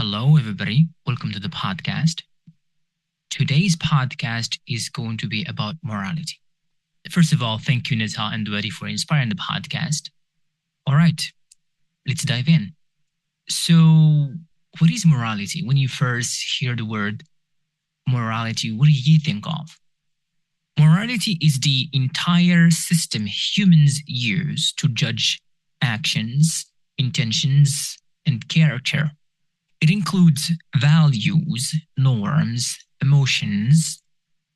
Hello, everybody. Welcome to the podcast. Today's podcast is going to be about morality. First of all, thank you, Nita and Dwadi, for inspiring the podcast. All right, let's dive in. So, what is morality? When you first hear the word morality, what do you think of? Morality is the entire system humans use to judge actions, intentions, and character. It includes values, norms, emotions,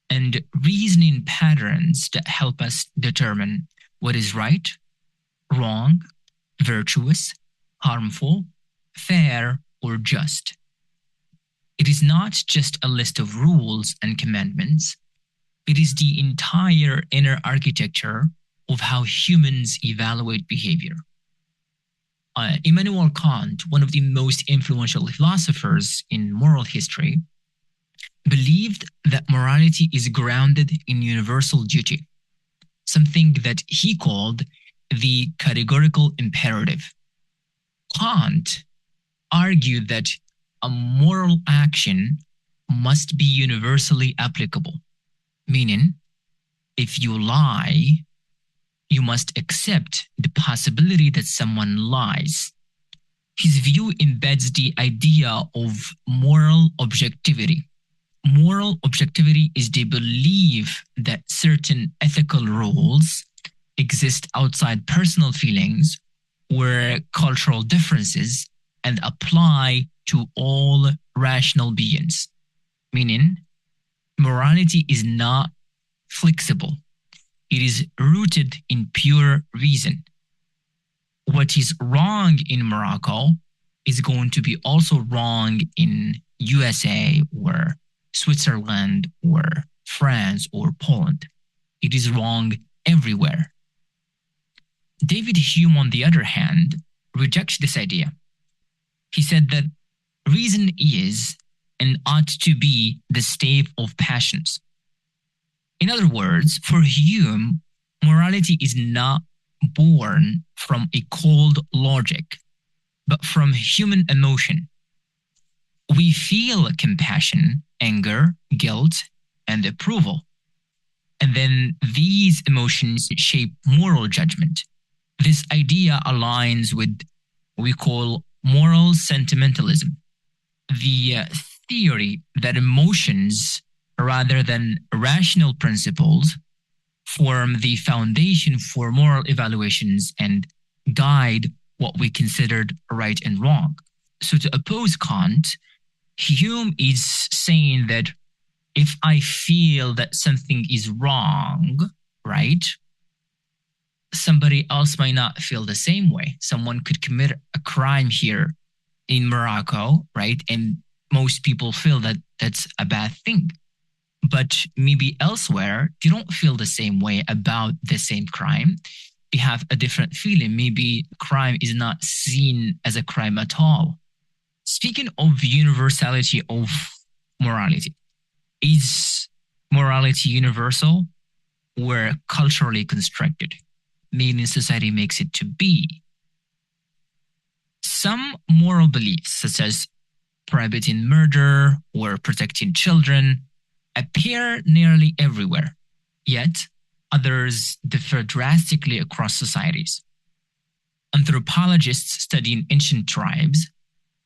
and reasoning patterns that help us determine what is right, wrong, virtuous, harmful, fair, or just. It is not just a list of rules and commandments, it is the entire inner architecture of how humans evaluate behavior. Immanuel Kant, one of the most influential philosophers in moral history, believed that morality is grounded in universal duty, something that he called the categorical imperative. Kant argued that a moral action must be universally applicable, meaning, if you lie, you must accept the possibility that someone lies. His view embeds the idea of moral objectivity. Moral objectivity is the belief that certain ethical rules exist outside personal feelings or cultural differences and apply to all rational beings. Meaning, morality is not flexible. It is rooted in pure reason. What is wrong in Morocco is going to be also wrong in USA or Switzerland or France or Poland. It is wrong everywhere. David Hume, on the other hand, rejects this idea. He said that reason is and ought to be the stave of passions. In other words, for Hume, morality is not born from a cold logic, but from human emotion. We feel compassion, anger, guilt, and approval. And then these emotions shape moral judgment. This idea aligns with what we call moral sentimentalism, the theory that emotions rather than rational principles form the foundation for moral evaluations and guide what we considered right and wrong. So to oppose Kant, Hume is saying that if I feel that something is wrong, right, somebody else might not feel the same way. Someone could commit a crime here in Morocco, right? And most people feel that that's a bad thing. But maybe elsewhere, they don't feel the same way about the same crime. They have a different feeling. Maybe crime is not seen as a crime at all. Speaking of universality of morality, is morality universal or culturally constructed, meaning society makes it to be? Some moral beliefs, such as prohibiting murder or protecting children, appear nearly everywhere, yet others differ drastically across societies. Anthropologists studying ancient tribes,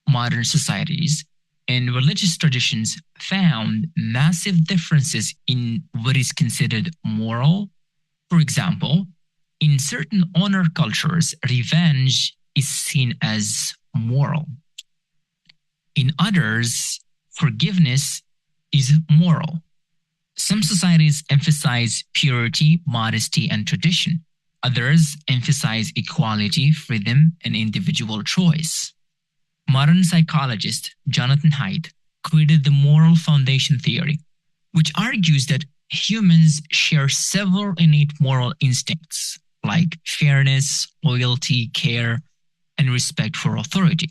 modern societies, and religious traditions found massive differences in what is considered moral. For example, in certain honor cultures, revenge is seen as moral. In others, forgiveness is moral. Some societies emphasize purity, modesty, and tradition. Others emphasize equality, freedom, and individual choice. Modern psychologist Jonathan Haidt created the moral foundation theory, which argues that humans share several innate moral instincts like fairness, loyalty, care, and respect for authority.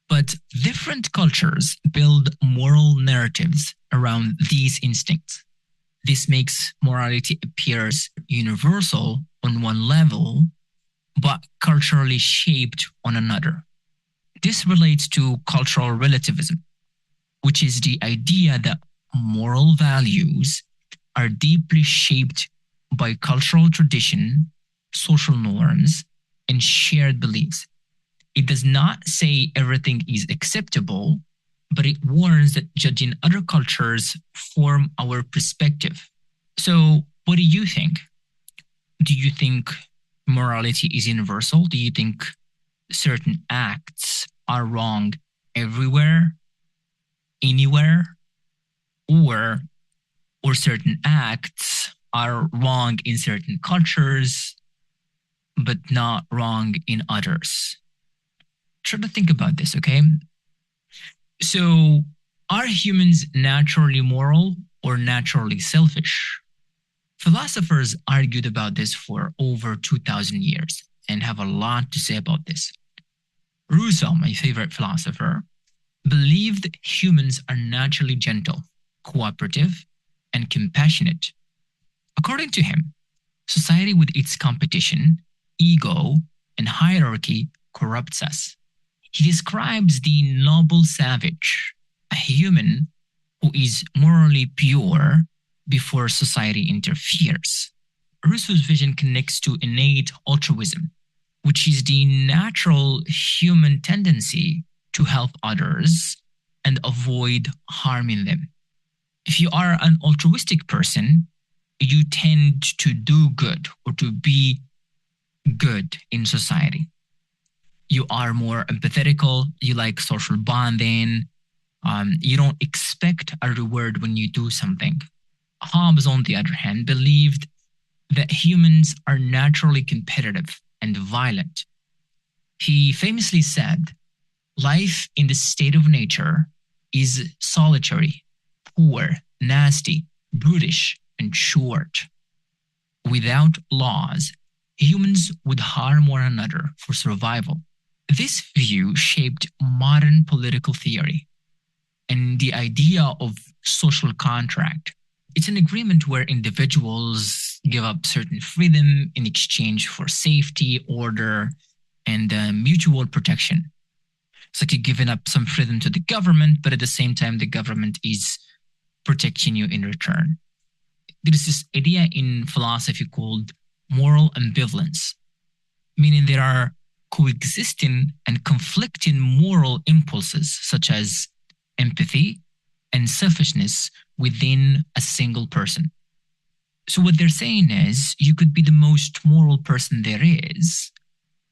But different cultures build moral narratives around these instincts. This makes morality appear universal on one level, but culturally shaped on another. This relates to cultural relativism, which is the idea that moral values are deeply shaped by cultural tradition, social norms, and shared beliefs. It does not say everything is acceptable, but it warns that judging other cultures form our perspective. So, what do you think? Do you think morality is universal? Do you think certain acts are wrong everywhere, anywhere, or certain acts are wrong in certain cultures but not wrong in others? Try to think about this, okay? So, are humans naturally moral or naturally selfish? Philosophers argued about this for over 2,000 years and have a lot to say about this. Rousseau, my favorite philosopher, believed humans are naturally gentle, cooperative, and compassionate. According to him, society with its competition, ego, and hierarchy corrupts us. He describes the noble savage, a human who is morally pure before society interferes. Rousseau's vision connects to innate altruism, which is the natural human tendency to help others and avoid harming them. If you are an altruistic person, you tend to do good or to be good in society. You are more empathetical, you like social bonding, you don't expect a reward when you do something. Hobbes, on the other hand, believed that humans are naturally competitive and violent. He famously said, "Life in the state of nature is solitary, poor, nasty, brutish, and short. Without laws, humans would harm one another for survival." This view shaped modern political theory and the idea of social contract. It's an agreement where individuals give up certain freedom in exchange for safety, order, and mutual protection. It's like you're giving up some freedom to the government, but at the same time, the government is protecting you in return. There is this idea in philosophy called moral ambivalence, meaning there are coexisting and conflicting moral impulses such as empathy and selfishness within a single person. So what they're saying is you could be the most moral person there is,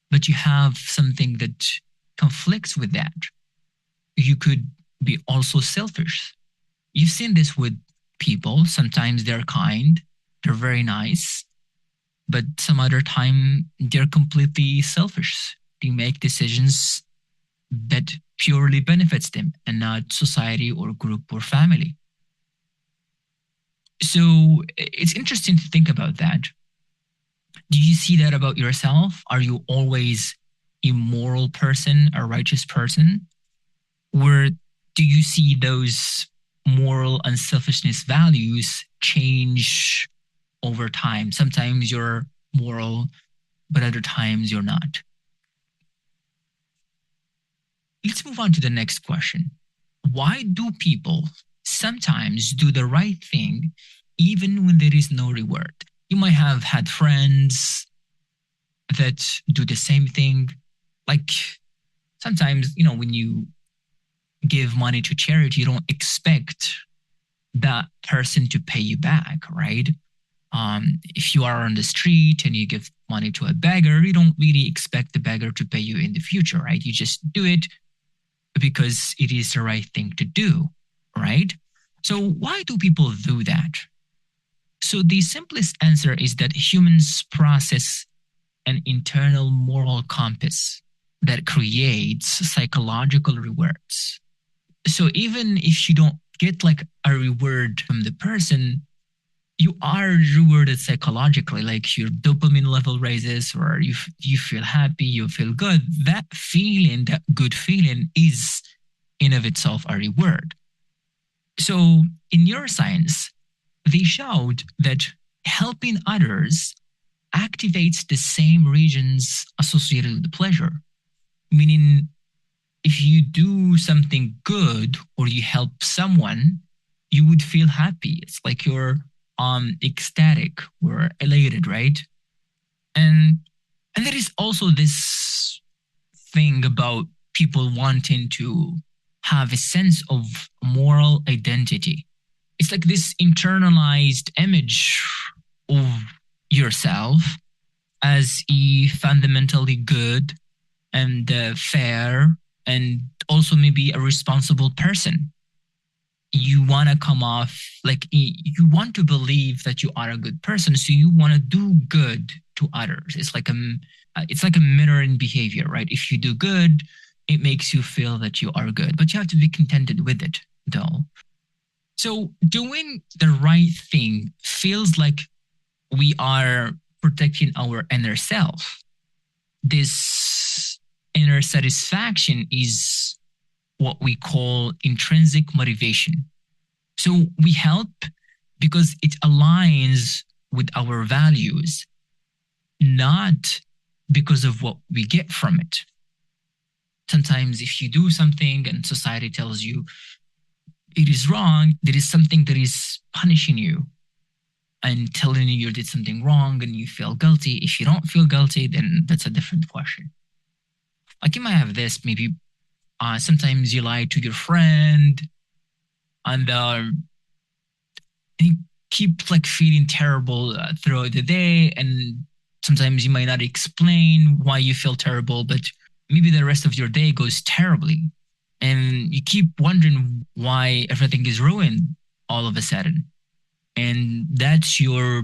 but you have something that conflicts with that. You could be also selfish. You've seen this with people. Sometimes they're kind, they're very nice, but some other time they're completely selfish. They make decisions that purely benefits them and not society or group or family. So it's interesting to think about that. Do you see that about yourself? Are you always a moral person, a righteous person? Or do you see those moral unselfishness values change over time? Sometimes you're moral, but other times you're not. Let's move on to the next question. Why do people sometimes do the right thing even when there is no reward? You might have had friends that do the same thing. Like sometimes, when you give money to charity, you don't expect that person to pay you back, right? If you are on the street and you give money to a beggar, you don't really expect the beggar to pay you in the future, right? You just do it because it is the right thing to do, right? So why do people do that? So the simplest answer is that humans process an internal moral compass that creates psychological rewards. So even if you don't get like a reward from the person, you are rewarded psychologically, like your dopamine level raises, or you feel happy, you feel good. That feeling, that good feeling is in of itself a reward. So in neuroscience, they showed that helping others activates the same regions associated with pleasure, meaning if you do something good or you help someone, you would feel happy. It's like you're ecstatic or elated, right? And and there is also this thing about people wanting to have a sense of moral identity. It's like this internalized image of yourself as a fundamentally good and fair and also maybe a responsible person. You want to come off like you want to believe that you are a good person, so you want to do good to others. It's like a mirroring behavior, right? If you do good, it makes you feel that you are good, but you have to be contented with it, though. So doing the right thing feels like we are protecting our inner self. This inner satisfaction is what we call intrinsic motivation. So we help because it aligns with our values, not because of what we get from it. Sometimes, if you do something and society tells you it is wrong, there is something that is punishing you and telling you did something wrong and you feel guilty. If you don't feel guilty, then that's a different question. Like you might have this, maybe sometimes you lie to your friend and you keep like feeling terrible throughout the day. And sometimes you might not explain why you feel terrible, but maybe the rest of your day goes terribly. And you keep wondering why everything is ruined all of a sudden. And that's your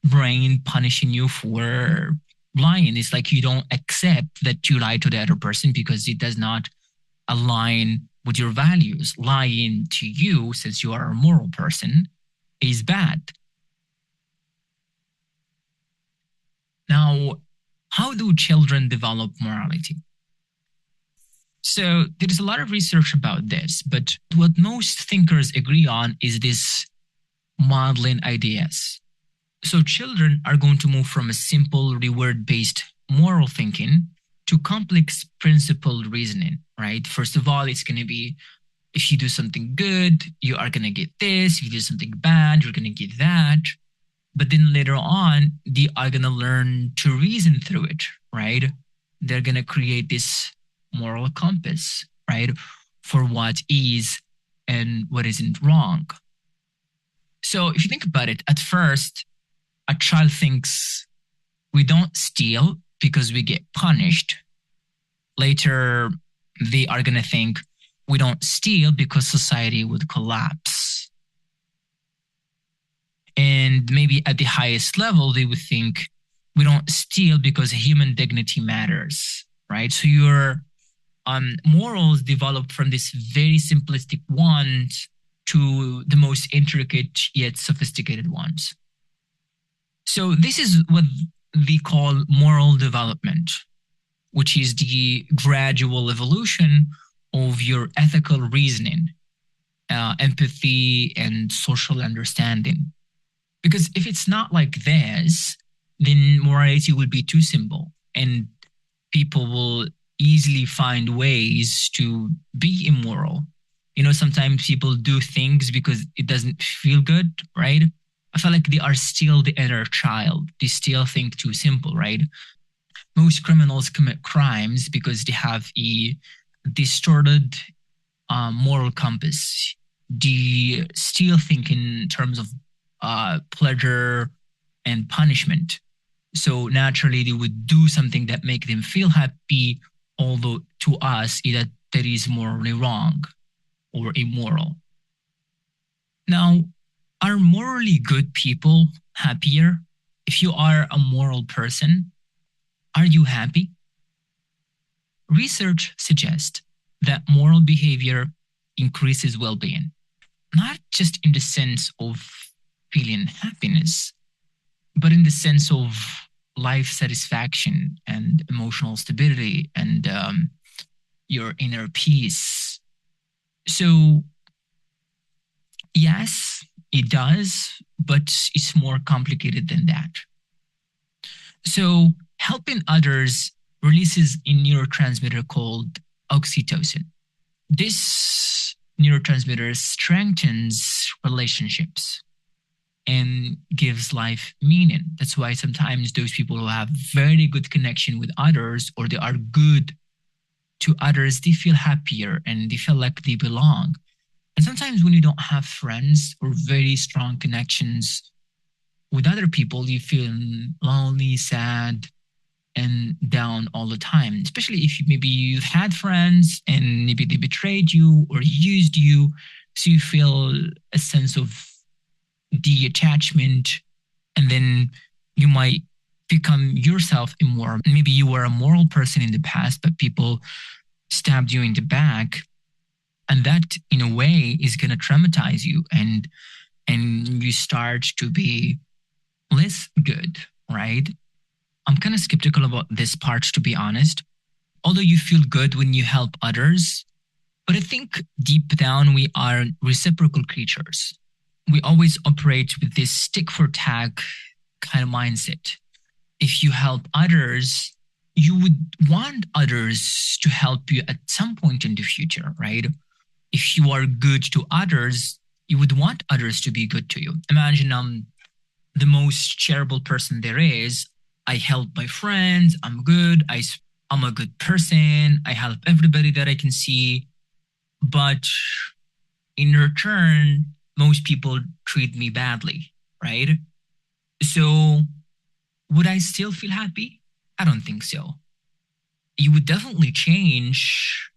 brain punishing you for lying. It's like you don't accept that you lied to the other person because it does not align with your values. Lying to you, since you are a moral person, is bad. Now, how do children develop morality? So there is a lot of research about this, but what most thinkers agree on is this modeling ideas. So children are going to move from a simple reward-based moral thinking to complex principled reasoning, right? First of all, it's going to be if you do something good, you are going to get this. If you do something bad, you're going to get that. But then later on, they are going to learn to reason through it, right? They're going to create this moral compass, right? For what is and what isn't wrong. So if you think about it, at first, a child thinks we don't steal because we get punished. Later, they are going to think we don't steal because society would collapse. And maybe at the highest level, they would think we don't steal because human dignity matters, right? So your morals develop from this very simplistic ones to the most intricate yet sophisticated ones. So this is what they call moral development, which is the gradual evolution of your ethical reasoning, empathy, and social understanding. Because if it's not like this, then morality would be too simple and people will easily find ways to be immoral. You know, sometimes people do things because it doesn't feel good, right? I feel like they are still the inner child. They still think too simple, right? Most criminals commit crimes because they have a distorted moral compass. They still think in terms of pleasure and punishment. So naturally, they would do something that make them feel happy, although to us, that is morally wrong or immoral. Now, are morally good people happier? If you are a moral person, are you happy? Research suggests that moral behavior increases well-being, not just in the sense of feeling happiness, but in the sense of life satisfaction and emotional stability and your inner peace. So, yes, it does, but it's more complicated than that. So, helping others releases a neurotransmitter called oxytocin. This neurotransmitter strengthens relationships and gives life meaning. That's why sometimes those people who have very good connection with others, or they are good to others, they feel happier and they feel like they belong. And sometimes when you don't have friends or very strong connections with other people, you feel lonely, sad, and down all the time. Especially if maybe you've had friends and maybe they betrayed you or used you, so you feel a sense of detachment, and then you might become yourself immoral. Maybe you were a moral person in the past, but people stabbed you in the back, and that in a way is going to traumatize you, and you start to be less good, right? I'm kind of skeptical about this part, to be honest. Although you feel good when you help others, but I think deep down we are reciprocal creatures. We always operate with this tick for tack kind of mindset. If you help others, you would want others to help you at some point in the future, right? If you are good to others, you would want others to be good to you. Imagine I'm the most charitable person there is. I help my friends. I'm good. I'm a good person. I help everybody that I can see. But in return, most people treat me badly, right? So would I still feel happy? I don't think so. You would definitely change.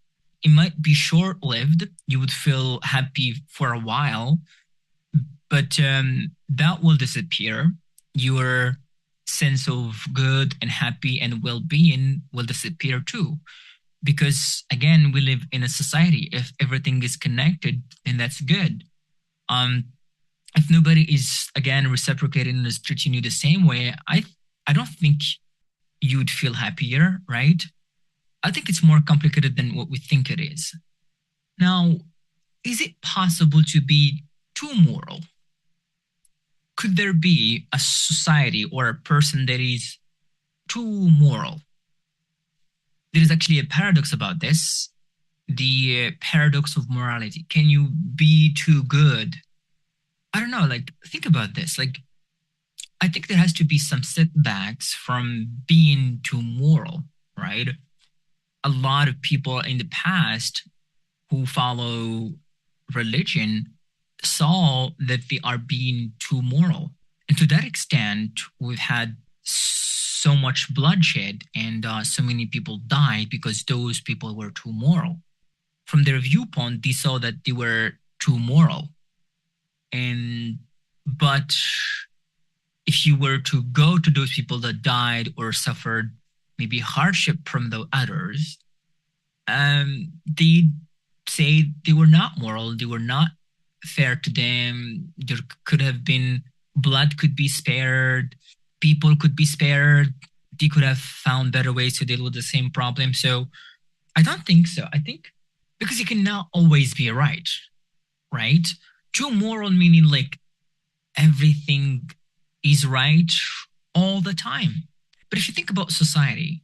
It might be short-lived. You would feel happy for a while, but that will disappear. Your sense of good and happy and well-being will disappear too. Because again, we live in a society. If everything is connected, then that's good. If nobody is again reciprocating and is treating you the same way, I don't think you would feel happier, right? I think it's more complicated than what we think it is. Now, is it possible to be too moral? Could there be a society or a person that is too moral? There is actually a paradox about this, the paradox of morality. Can you be too good? I don't know, like, think about this. Like, I think there has to be some setbacks from being too moral, right? A lot of people in the past who follow religion saw that they are being too moral. And to that extent, we've had so much bloodshed and so many people died because those people were too moral. From their viewpoint, they saw that they were too moral. But if you were to go to those people that died or suffered maybe hardship from the others, they say they were not moral, they were not fair to them. There could have been blood could be spared, people could be spared, they could have found better ways to deal with the same problem. So I don't think so. I think because you cannot always be right, right? Too moral meaning like everything is right all the time. But if you think about society,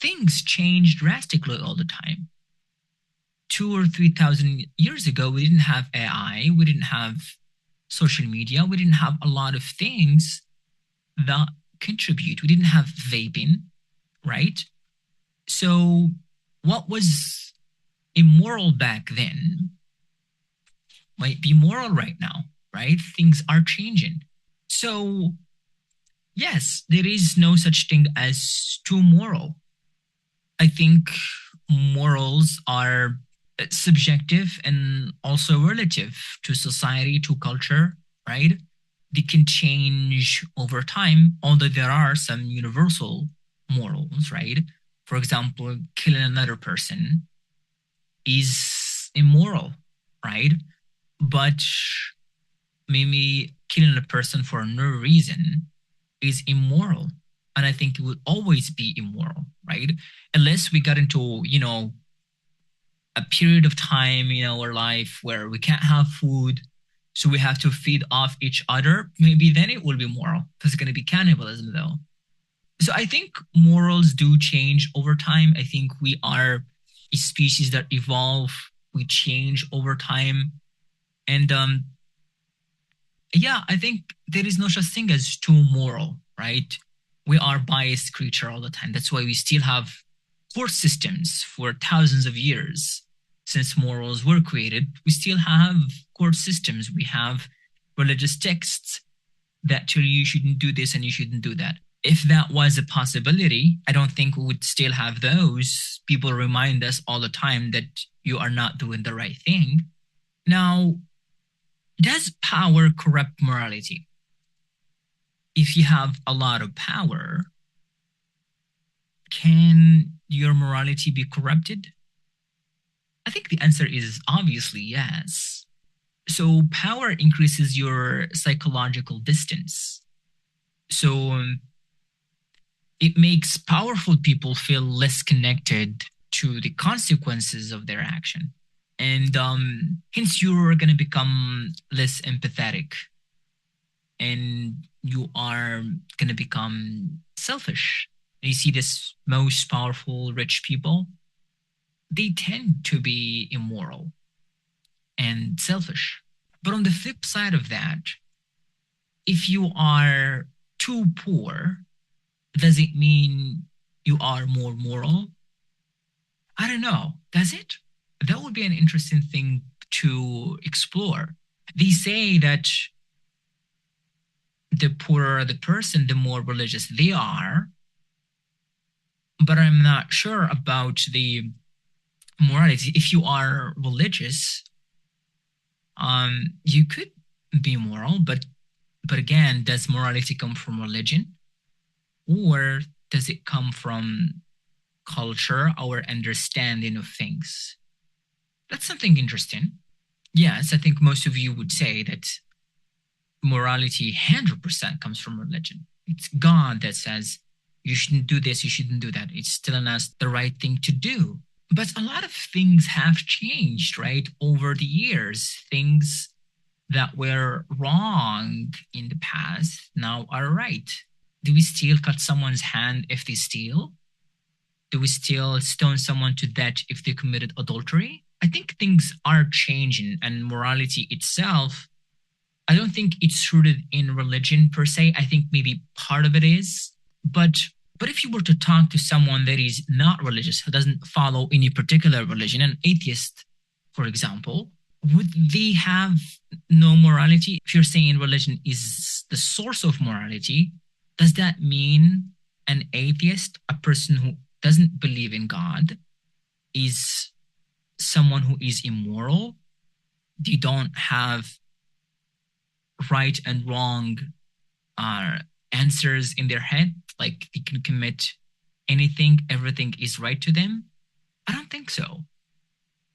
things change drastically all the time. 2 or 3,000 years ago, we didn't have AI, we didn't have social media, we didn't have a lot of things that contribute. We didn't have vaping, right? So what was immoral back then might be moral right now, right? Things are changing. So yes, there is no such thing as too moral. I think morals are subjective and also relative to society, to culture, right? They can change over time, although there are some universal morals, right? For example, killing another person is immoral, right? But maybe killing a person for no reason is immoral. And I think it will always be immoral, right? Unless we got into, a period of time in our life where we can't have food, so we have to feed off each other, maybe then it will be moral because it's going to be cannibalism though. So I think morals do change over time. I think we are species that evolve, we change over time. And yeah, I think there is no such thing as too moral, right? We are biased creature all the time. That's why we still have court systems for thousands of years. Since morals were created, we still have court systems. We have religious texts that tell you shouldn't do this and you shouldn't do that. If that was a possibility, I don't think we would still have those. People remind us all the time that you are not doing the right thing. Now, does power corrupt morality? If you have a lot of power, can your morality be corrupted? I think the answer is obviously yes. So power increases your psychological distance. So it makes powerful people feel less connected to the consequences of their action. And hence you're going to become less empathetic and you are going to become selfish. You see this most powerful rich people, they tend to be immoral and selfish. But on the flip side of that, if you are too poor, does it mean you are more moral? I don't know. Does it? That would be an interesting thing to explore. They say that the poorer the person, the more religious they are. But I'm not sure about the morality. If you are religious, you could be moral, but again, does morality come from religion? Or does it come from culture, our understanding of things? That's something interesting. Yes, I think most of you would say that morality 100% comes from religion. It's God that says, you shouldn't do this, you shouldn't do that. It's telling us the right thing to do. But a lot of things have changed, right? Over the years, things that were wrong in the past now are right. Do we still cut someone's hand if they steal? Do we still stone someone to death if they committed adultery? I think things are changing, and morality itself, I don't think it's rooted in religion per se. I think maybe part of it is. But if you were to talk to someone that is not religious, who doesn't follow any particular religion, an atheist, for example, would they have no morality? If you're saying religion is the source of morality, does that mean an atheist, a person who doesn't believe in God, is someone who is immoral? They don't have right and wrong answers in their head, like they can commit anything, everything is right to them? I don't think so.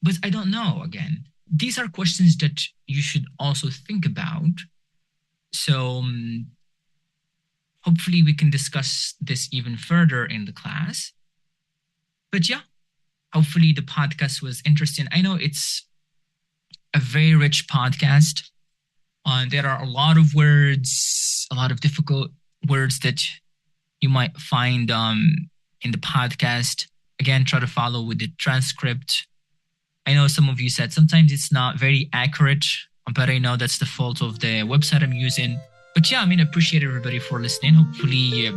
But I don't know, again. These are questions that you should also think about. So hopefully we can discuss this even further in the class. But yeah, hopefully the podcast was interesting. I know it's a very rich podcast. There are a lot of words, a lot of difficult words that you might find in the podcast. Again, try to follow with the transcript. I know some of you said sometimes it's not very accurate, but I know that's the fault of the website I'm using. But yeah, I appreciate everybody for listening. Hopefully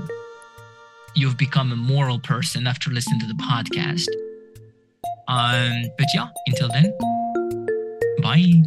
you've become a moral person after listening to the podcast. But yeah, until then, bye.